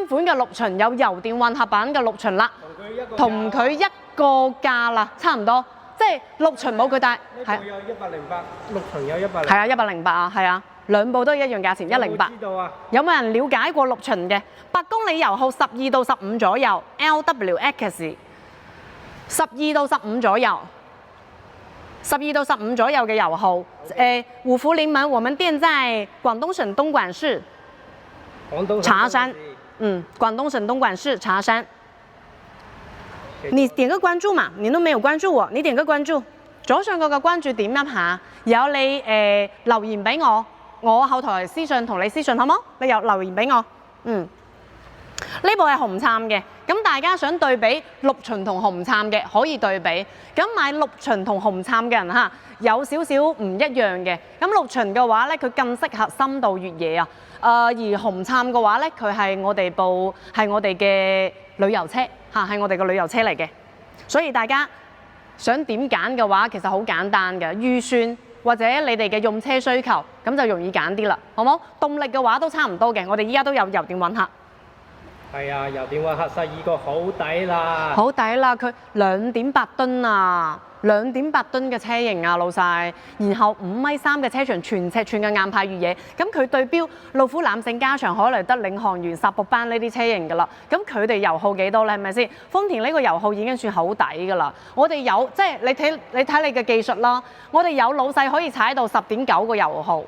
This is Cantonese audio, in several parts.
款嘅綠巡有油電混合版嘅綠巡啦，同佢一個價啦，差唔多。即係綠巡冇佢大，係有108，綠巡有108。係啊，108啊，係啊，兩部都一樣價錢108。知道啊？有冇人了解過綠巡嘅？8公里油耗12到15左右 ，LWX 12到15左右，12到15左右嘅油耗。五福臨門，我們店在廣東省東莞市茶山，廣東省東莞市茶山。你點個關注嘛，你都沒有關注我，你點個關注，左上角嘅關注點一下，有你留言俾我，我後台私信同你私信好冇？你有留言俾我，呢部係紅杉嘅，咁大家想對比綠巡同紅杉嘅可以對比，咁買綠巡同紅杉嘅人嚇有少少唔一樣嘅，咁綠巡嘅話咧佢更適合深度越野啊，而紅杉嘅話咧佢係我哋嘅旅遊車嚇，係我哋嘅旅遊車嚟嘅，所以大家想點揀嘅話，其實好簡單嘅，預算或者你哋嘅用車需求，咁就容易揀啲啦，好冇？動力嘅話都差唔多嘅，我哋依家都有油電混合。係啊，油電混合12個好抵啦，好抵啦！佢2.8噸啊，2.8噸嘅車型啊，老細，然後5.3米嘅車長，全尺寸嘅硬派越野，咁佢對標路虎攬勝、加長、凱雷德、領航員、薩博班呢啲車型㗎啦，咁佢哋油耗幾多咧？係咪先？豐田呢個油耗已經算好抵㗎啦，我哋有即係你睇你嘅技術啦，我哋有老細可以踩到10.9個油耗。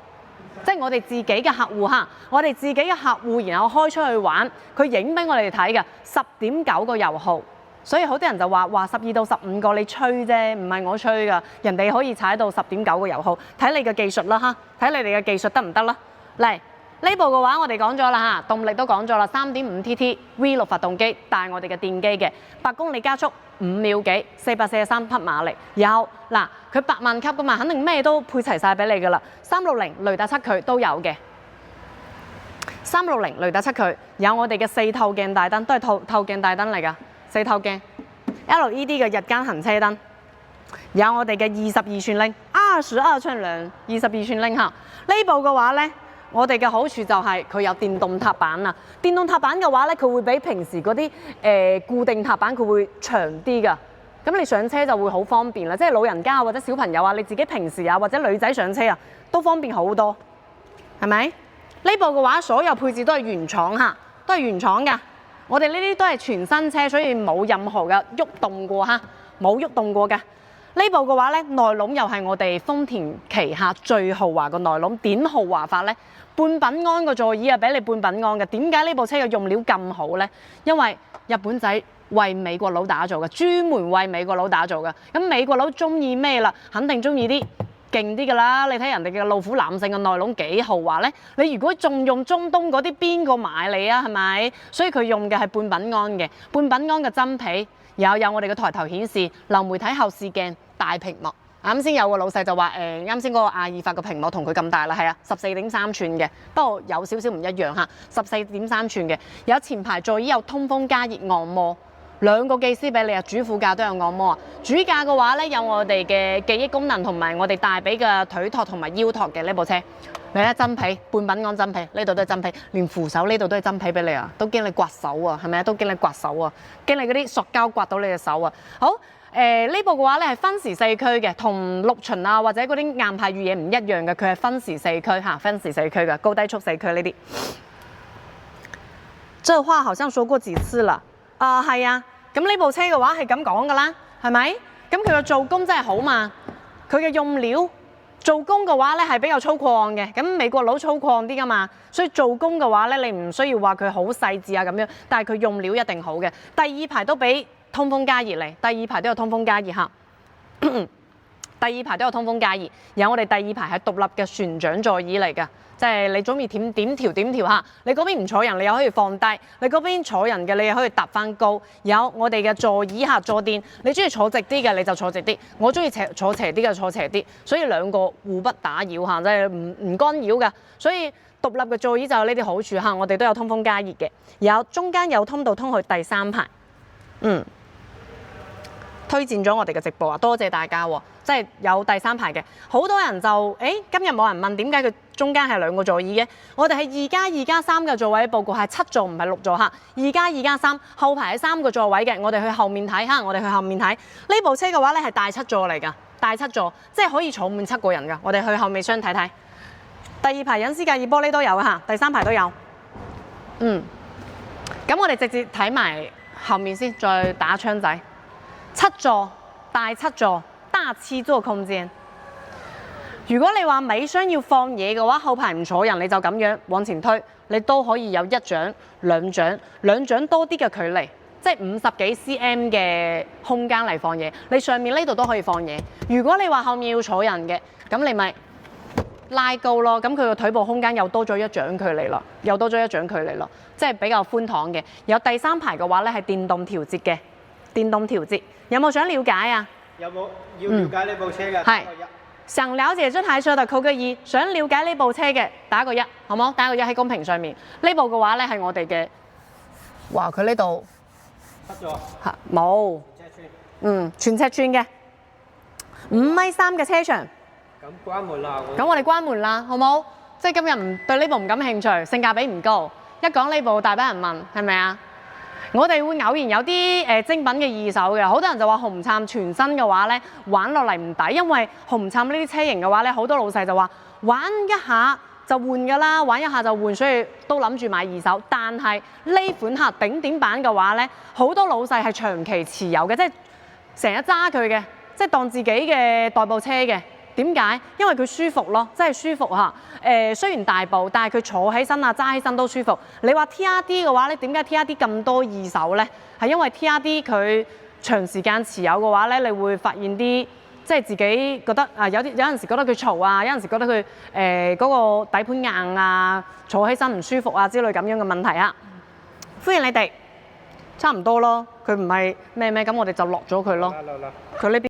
即係我哋自己嘅客戶嚇，我哋自己嘅客戶，然後開出去玩，佢影俾我哋睇嘅10.9個油耗，所以好多人就話12到15個你吹啫，唔係我吹㗎，人哋可以踩到10.9個油耗，睇你嘅技術啦嚇，睇你哋嘅技術得唔得啦？嚟呢部嘅話，我哋講咗啦嚇，動力都講咗啦，3.5T V6 發動機，帶我哋嘅電機嘅，8公里加速5秒幾，443匹馬力，有嗱佢8萬級㗎嘛，肯定咩都配齊晒俾你㗎啦。360雷達測距都有嘅，360雷達測距有我哋嘅4透鏡大燈，都係透鏡大燈嚟㗎，4透鏡 LED 嘅日間行車燈，有我哋嘅22寸鈴，22寸兩22寸鈴嚇。呢部嘅話咧，我哋嘅好處就係佢有電動踏板啊！電動踏板嘅話咧，佢會比平時嗰啲固定踏板佢會長啲㗎。咁你上車就會好方便啦，即係老人家或者小朋友啊，你自己平時啊或者女仔上車啊都方便好多，係咪？呢部嘅話，所有配置都係原廠嚇，都係原廠㗎。我哋呢啲都係全新車，所以冇任何嘅喐動過嚇，冇喐動過㗎。呢部嘅話咧，內籠又係我哋豐田旗下最豪華嘅內籠，點豪華法咧？半品安個座椅啊，俾你半品安嘅。點解呢部車嘅用料咁好咧？因為日本仔為美國佬打造嘅，專門為美國佬打造嘅。咁美國佬中意咩啦？肯定中意啲勁啲㗎啦。你睇人哋嘅路虎攬勝嘅內籠幾豪華咧？你如果仲用中東嗰啲，邊個買你啊？係咪？所以佢用嘅係半品安嘅，半品安嘅真皮。有我哋嘅抬頭顯示、流媒體後視鏡、大屏幕。啱先有個老細就話啱先嗰個阿爾法個屏幕同佢咁大啦，係啊，14.3寸嘅，不過有少少唔一樣嚇，14.3寸嘅。有前排座椅有通風加熱按摩，2個技師俾你啊，主副駕都有按摩啊。主駕嘅話咧有我哋嘅記憶功能同埋我哋大髀嘅腿托同埋腰托嘅呢部車。你睇真皮，半品安真皮，呢度都係真皮，連扶手呢度都係真皮俾你啊，都驚你刮手啊，係咪啊？都驚你刮手啊，驚你嗰啲塑膠刮到你隻手啊。好，呢部嘅話咧係分時4驅嘅，同綠巡啊或者嗰啲硬派越野唔一樣嘅，佢係分時4驅嚇，分時4驅嘅高低速4驅呢啲。這話好像說過幾次啦。係啊，咁呢部車嘅話係咁講㗎啦，係咪？咁佢嘅做工真係好嘛，佢嘅用料。做工嘅話咧係比較粗獷嘅，咁美國佬粗獷啲㗎嘛，所以做工嘅話咧你唔需要話佢好細緻啊咁樣，但係佢用料一定好嘅。第二排都俾通風加熱嚟，第二排都有通風加熱嚇。第二排都有通風加熱，有我哋第二排係獨立嘅旋掌座椅嚟㗎，即係你中意點調嚇。你嗰邊唔坐人，你又可以放低；你嗰邊坐人嘅，你又可以搭翻高。有我哋嘅座椅下坐墊，你中意坐直啲嘅你就坐直啲，我中意坐斜啲嘅坐斜啲，所以兩個互不打擾嚇，即係唔干擾㗎。所以獨立嘅座椅就有呢啲好處嚇，我哋都有通風加熱嘅，有中間有通道通去第3排。推薦咗我哋嘅直播啊，多謝大家喎！即係有第三排嘅，好多人就今日冇人問點解佢中間係兩個座椅嘅？我哋係2+2+3嘅座位報告係7座唔係6座嚇，2+2+3後排係3個座位嘅，我哋去後面睇嚇，我哋去後面睇呢部車嘅話咧係大7座嚟㗎，大7座即係可以坐滿7個人㗎，我哋去後尾箱睇睇。第二排隱私隔熱玻璃都有嚇，第三排都有。咁我哋直接睇埋後面先，再打窗仔。7座大7座大7座空間。如果你話尾箱要放嘢嘅話，後排唔坐人，你就咁樣往前推，你都可以有1掌、2掌、2掌多啲嘅距離，即係50幾cm 嘅空間嚟放嘢。你上面呢度都可以放嘢。如果你話後面要坐人嘅，咁你咪拉高咯，咁佢個腿部空間又多咗1掌距離咯，即係比較寬敞嘅。有第三排嘅話咧係電動調節嘅，電動調節。有冇想了解啊？有冇要了解呢部車嘅？係、想了解這台車嘅扣個2，想了解呢部車嘅打個1，好冇？打個1喺公屏上面。呢部嘅話咧係我哋嘅，哇！佢呢度7座嚇冇，全尺寸嘅5.3米嘅車長。咁關門啦！咁我哋關門啦，好冇？即係今日對呢部唔感興趣，性價比唔高。一講呢部大把人問，係咪啊？我哋會偶然有啲精品嘅二手嘅，好多人就話紅杉全新嘅話咧玩落嚟唔抵，因為紅杉呢啲車型嘅話咧，好多老細就話玩一下就換㗎啦，玩一下就換，所以都諗住買二手。但係呢款客頂點版嘅話咧，好多老細係長期持有嘅，即係成日揸佢嘅，即係當自己嘅代步車嘅。點解？因為佢舒服咯，真係舒服嚇。雖然大部，但係佢坐起身啊、揸起身都舒服。你話 TRD 嘅話咧，點解 TRD 咁多二手咧？係因為 TRD 佢長時間持有嘅話咧，你會發現啲即係自己覺得啊，有陣時覺得佢嘈啊，有陣時覺得佢嗰個底盤硬啊，坐起身唔舒服啊之類咁樣嘅問題啊。歡迎你哋，差唔多咯。佢唔係咩咁，我哋就落咗佢咯。佢呢邊。